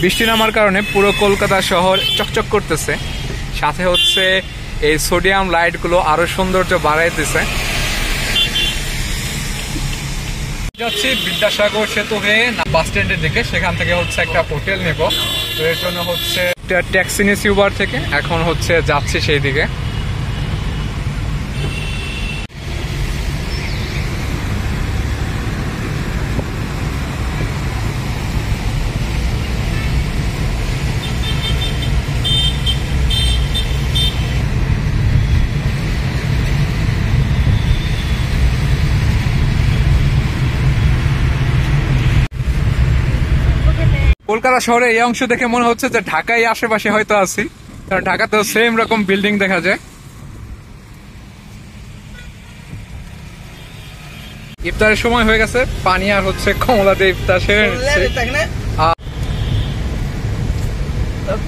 বৃষ্টি নামার কারণে পুরো কলকাতা শহর চকচক করতেছে, সাথে হচ্ছে এই সোডিয়াম লাইটগুলো আরো সৌন্দর্য বাড়াই দিছে। যাচ্ছি বিদ্যাসাগর সেতু হয়ে বাস স্ট্যান্ডের দিকে, সেখান থেকে হচ্ছে একটা হোটেল নেব। তো এর জন্য হচ্ছে একটা ট্যাক্সি নিয়েছি উবার থেকে, এখন হচ্ছে যাচ্ছি সেই দিকে। কলকাতা শহরে এই অংশ দেখে মনে হচ্ছে যে ঢাকায় আশেপাশে হয়তো আছি, কারণ ঢাকাতেও সেম রকম বিল্ডিং দেখা যায়। ইফতারের সময় হয়ে গেছে, পানি আর হচ্ছে কমলা দিয়ে ইফতার সেরে নিচ্ছে।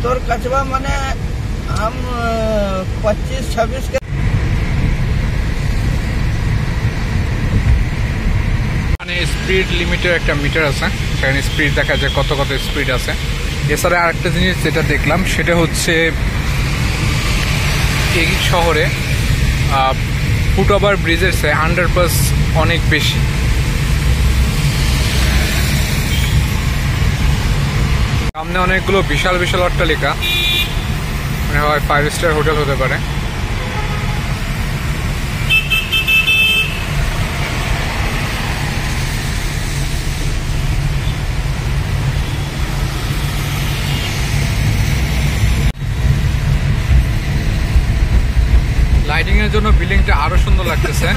তোর কচবা মানে हम 25-26 के মানে স্পিড লিমিটের একটা মিটার আছে, সেখানে স্পিড দেখা যায় কত কত স্পিড আছে। এছাড়া আরেকটা জিনিস যেটা দেখলাম সেটা হচ্ছে এই শহরে ফুট ওভার ব্রিজের চেয়ে আন্ডারপাস অনেক বেশি। সামনে অনেকগুলো বিশাল বিশাল অট্টালিকা, মানে হয় 5 স্টার হোটেল হতে পারে। লাইটিং এর জন্য বিল্ডিংটা আরো সুন্দর লাগতেছে।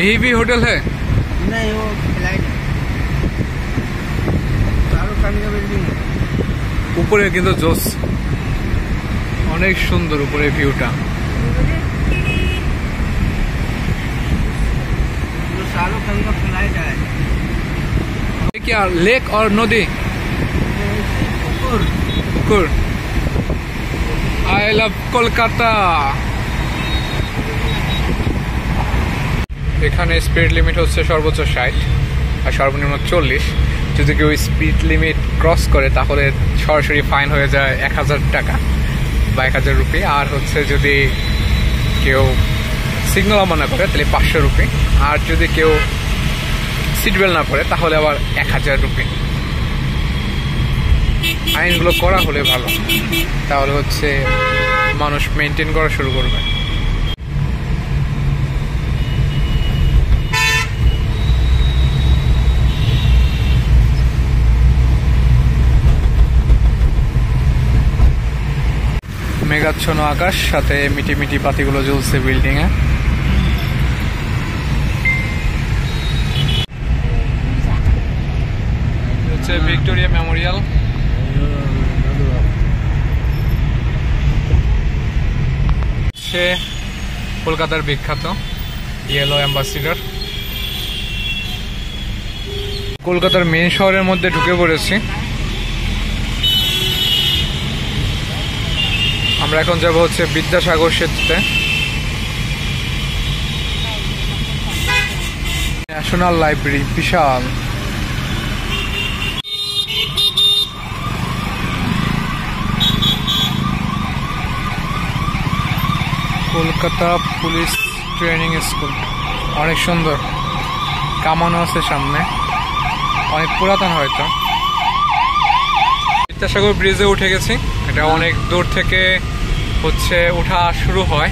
यही भी होटल है? नहीं, वो फ्लाइट है, शाहरुख खान का बिल्डिंग है। উপরে কিন্তু জোস, অনেক সুন্দর উপরে ভিউটা। वो शाहरुख खान का फ्लाइट है। क्या लेक और नदी? पुकुर। I love Kolkata. এখানে স্পিড লিমিট হচ্ছে সর্বোচ্চ 60 আর সর্বনিম্ন 40। যদি কেউ স্পিড লিমিট ক্রস করে তাহলে সরাসরি ফাইন হয়ে যায় 1000 টাকা বা 1000 রুপি। আর হচ্ছে যদি কেউ সিগন্যাল অমান্য করে তাহলে 500 রুপি। আর যদি কেউ সিট বেল্ট না পরে তাহলে আবার 1000 রুপি। আইনগুলো করা হলে ভালো, তাহলে হচ্ছে মানুষ মেনটেন করা শুরু করবে। মেঘাচ্ছন্ন আকাশ, সাথে মিটি মিটি পাতিগুলো জ্বলছে বিল্ডিং এ। হচ্ছে ভিক্টোরিয়া মেমোরিয়াল। সে কলকাতার বিখ্যাত ইয়েলো অ্যাম্বাসিডর। কলকাতার মেন শহরের মধ্যে ঢুকে পড়েছি। আমরা এখন যাব হচ্ছে বিদ্যাসাগর সেতুতে। ন্যাশনাল লাইব্রেরি বিশাল। কলকাতা পুলিশ ট্রেনিং স্কুল, অনেক সুন্দর, কামানো আছে সামনে, অনেক পুরাতন হয়তো। বিদ্যাসাগর ব্রিজে উঠে গেছি। এটা অনেক দূর থেকে হচ্ছে ওঠা শুরু হয়,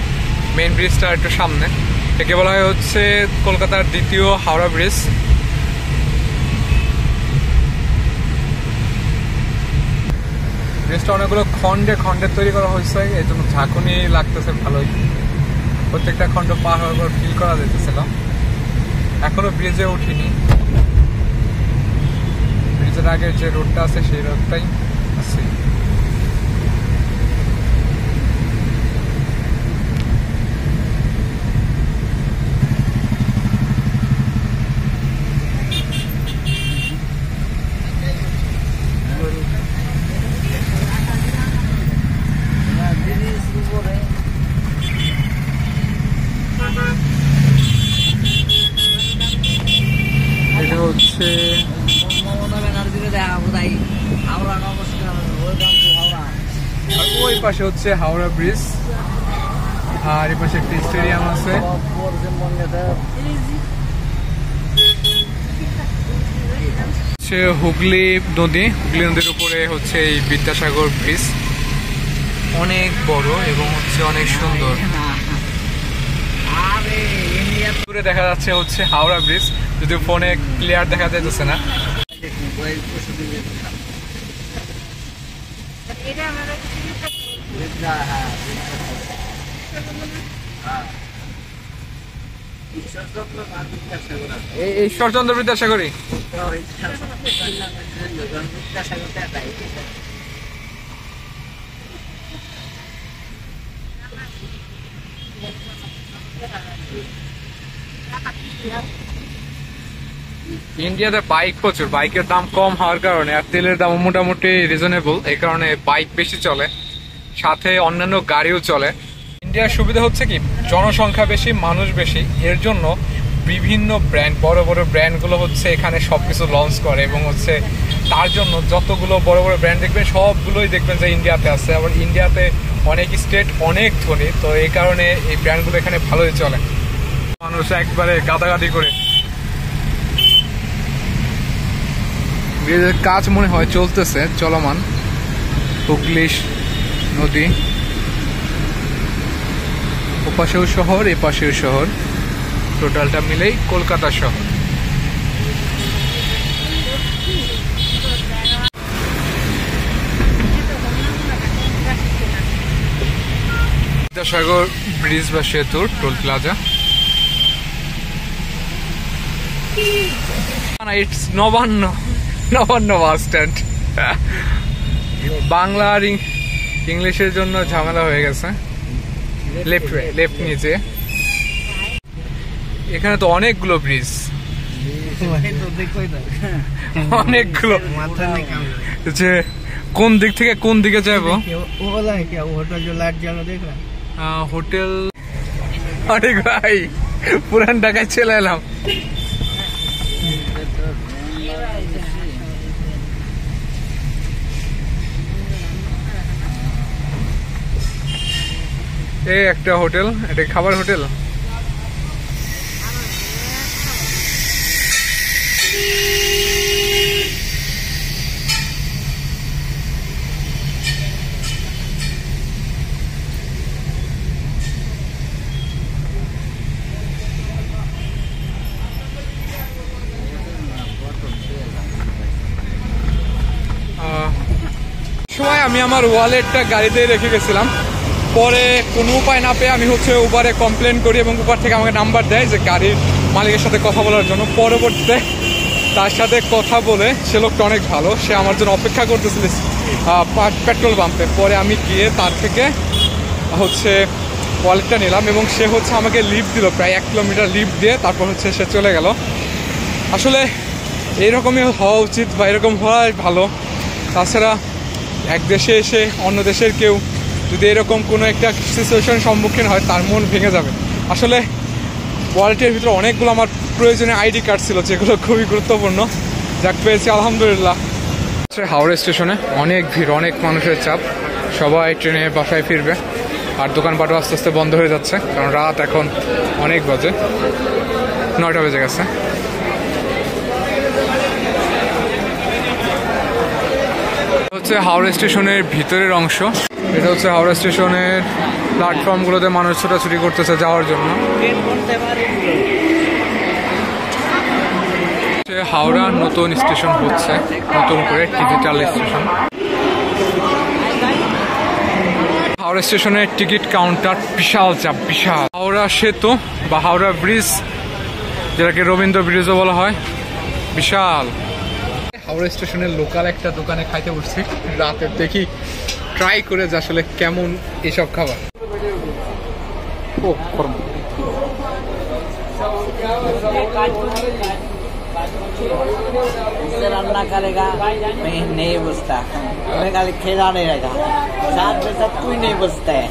মেন ব্রিজটা একটু সামনে। একে বলা হয় হচ্ছে কলকাতার দ্বিতীয় হাওড়া ব্রিজ। ব্রিজটা অনেকগুলো খন্ডে খন্ডে তৈরি করা হয়েছে, এই জন্য ঝাঁকুনি লাগতেছে ভালোই। প্রত্যেকটা খন্ড পার হওয়ার পর ফিল করা যেতেছিল। এখনো ব্রিজে উঠিনি, ব্রিজের আগের যে রোডটা আছে সেই রোডটাই আছে। পাশে হচ্ছে হাওড়া ব্রিজ, আর এই পাশে একটা স্টেডিয়াম আছে। হচ্ছে হুগলি নদীর উপরে হচ্ছে এই বিদ্যাসাগর ব্রিজ, অনেক বড় এবং হচ্ছে অনেক সুন্দর। দূরে দেখা যাচ্ছে হচ্ছে হাওড়া ব্রিজ, যদিও ফোনে ক্লিয়ার দেখা যাইতেছে না। ঈশ্বরচন্দ্র বিদ্যাসাগরী। ইন্ডিয়াতে বাইক প্রচুর, বাইকের দাম কম হওয়ার কারণে আর তেলের দাম মোটামুটি রিজনেবল, এই কারণে বাইক বেশি চলে, সাথে অন্যান্য গাড়িও চলে। ইন্ডিয়ার সুবিধা হচ্ছে কি জনসংখ্যা বেশি, মানুষ বেশি, এর জন্য বিভিন্ন ব্র্যান্ড, বড় বড় ব্র্যান্ডগুলো হচ্ছে এখানে সবকিছু লঞ্চ করে এবং হচ্ছে তার জন্য যতগুলো বড় বড় ব্র্যান্ড দেখবেন সবগুলোই দেখবেন যে ইন্ডিয়াতে আছে। আবার ইন্ডিয়াতে অনেক স্টেট অনেক ধনী, তো এই কারণে এই ব্র্যান্ডগুলো এখানে ভালোই চলে। মানুষ একবারে গাদাগাদি করে। ব্রিজের কাজ মনে হয় চলতেছে, চলমান। হুগলি নদী, ওপাশেও শহর এপাশেও শহর, টোটালটা মিলেই কলকাতা শহর। বিদ্যাসাগর ব্রিজ বা সেতুর toll plaza. It's Nabanna bus stand. Bangla আর ইংলিশের জন্য ঝামেলা হয়ে গেছে। লেফট নিচে। এখানে তো অনেকগুলো ব্রিজ, অনেকগুলো, যে কোন দিক থেকে কোন দিকে যাবো। হোটেল অনেক ভাই, পুরান ঢাকায় চলে এলাম। এই একটা হোটেল, এটা খাবার হোটেল। সময় আমি আমার ওয়ালেটটা গাড়িতে রেখে গেছিলাম, পরে কোনো উপায় না পেয়ে আমি হচ্ছে উবারে কমপ্লেন করি এবং উবার থেকে আমাকে নাম্বার দেয় যে গাড়ির মালিকের সাথে কথা বলার জন্য। পরবর্তীতে তার সাথে কথা বলে, সে লোকটা অনেক ভালো, সে আমার জন্য অপেক্ষা করতেছিল পেট্রোল পাম্পে। পরে আমি গিয়ে তার থেকে হচ্ছে ওয়ালেটটা নিলাম এবং সে হচ্ছে আমাকে লিফট দিল, প্রায় 1 কিলোমিটার লিফট দিয়ে তারপর হচ্ছে সে চলে গেল। আসলে এইরকমই হওয়া উচিত বা এরকম হওয়াই ভালো। তাছাড়া এক দেশে এসে অন্য দেশের কেউ যদি এরকম কোনো একটা সিচুয়েশন সম্মুখীন হয়, তার মন ভেঙে যাবে। আসলে ওয়ালেটের ভিতরে অনেকগুলো আমার প্রয়োজনীয় আইডি কার্ড ছিল, যেগুলো খুবই গুরুত্বপূর্ণ, যাক পেয়েছি আলহামদুলিল্লাহ। হাওড়া স্টেশনে অনেক ভিড়, অনেক মানুষের চাপ, সবাই ট্রেনে বাসায় ফিরবে আর দোকানপাটও আস্তে আস্তে বন্ধ হয়ে যাচ্ছে, কারণ রাত এখন অনেক বাজে, 9টা বেজে গেছে। হচ্ছে হাওড়া স্টেশনের ভিতরের অংশ। এটা হচ্ছে হাওড়া স্টেশনের প্ল্যাটফর্মগুলোতে মানুষ ছোটাছুটি করতেছে যাওয়ার জন্য। হাওড়া নতুন স্টেশন হচ্ছে, নতুন করে ডিজিটাল স্টেশন। হাওড়া স্টেশনের টিকিট কাউন্টার বিশাল চাপ, বিশাল। হাওড়া সেতু বা হাওড়া ব্রিজ, যেটাকে রবীন্দ্র ব্রিজও বলা হয়, বিশাল। হাওড়া স্টেশনের লোকাল একটা দোকানে খাইতে বসছি রাতে, দেখি ট্রাই করে যে আসলে কেমন এসব খাবার। रान्ना करेगा मैं नहीं बचता, मैं खाली खेला नहीं रहेगा, साथ में सब कोई नहीं बचता है।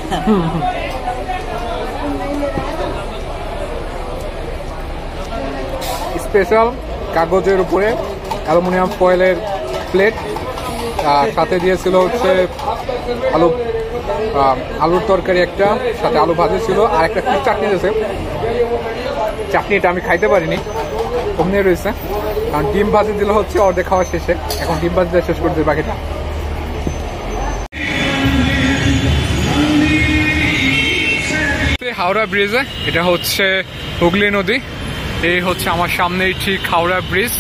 স্পেশাল কাগজের উপরে অ্যালুমিনিয়াম ফয়েলের প্লেট, আর সাথে দিয়েছিল হচ্ছে আলু আলুর তরকারি একটা, সাথে আলু ভাজি ছিল, আর একটা কি চাটনি দিয়েছে। চাটনিটা আমি খাইতে পারিনি, অমনি রয়েছে। কারণ ডিম ভাজি দিলে হচ্ছে অর্ধেক খাওয়া শেষে, এখন ডিম ভাজি শেষ করে দিই বাকিটা। হাওড়া ব্রিজে, এটা হচ্ছে হুগলি নদী। এই হচ্ছে আমার সামনেই ঠিক হাওড়া ব্রিজ।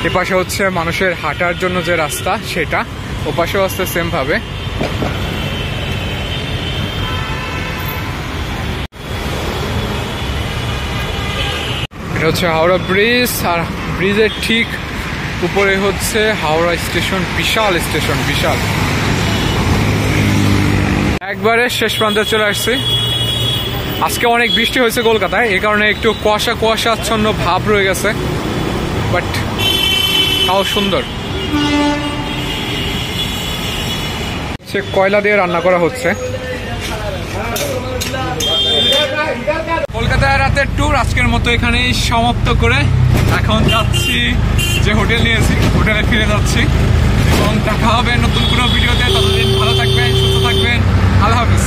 এপাশে হচ্ছে মানুষের হাঁটার জন্য যে রাস্তা সেটা, ওপাশেও আসছে সেম ভাবে। এটা হচ্ছে হাওড়া ব্রিজ, আর ব্রিজের ঠিক উপরে হচ্ছে হাওড়া স্টেশন। বিশাল স্টেশন, বিশাল। একবারে শেষ প্রান্তে চলে আসছি। আজকে অনেক বৃষ্টি হয়েছে কলকাতায়, এই কারণে একটু কুয়াশা কুয়াশাচ্ছন্ন ভাব রয়ে গেছে, বাট তাও সুন্দর। কয়লা দিয়ে রান্না করা হচ্ছে। কলকাতায় রাতের ট্যুর আজকের মতো এখানেই সমাপ্ত করে এখন যাচ্ছি যে হোটেল নিয়েছি, হোটেলে ফিরে যাচ্ছি এবং দেখা হবে নতুন কোনো ভিডিওতে। ততদিন ভালো থাকবেন, সুস্থ থাকবেন। আল্লাহ হাফেজ।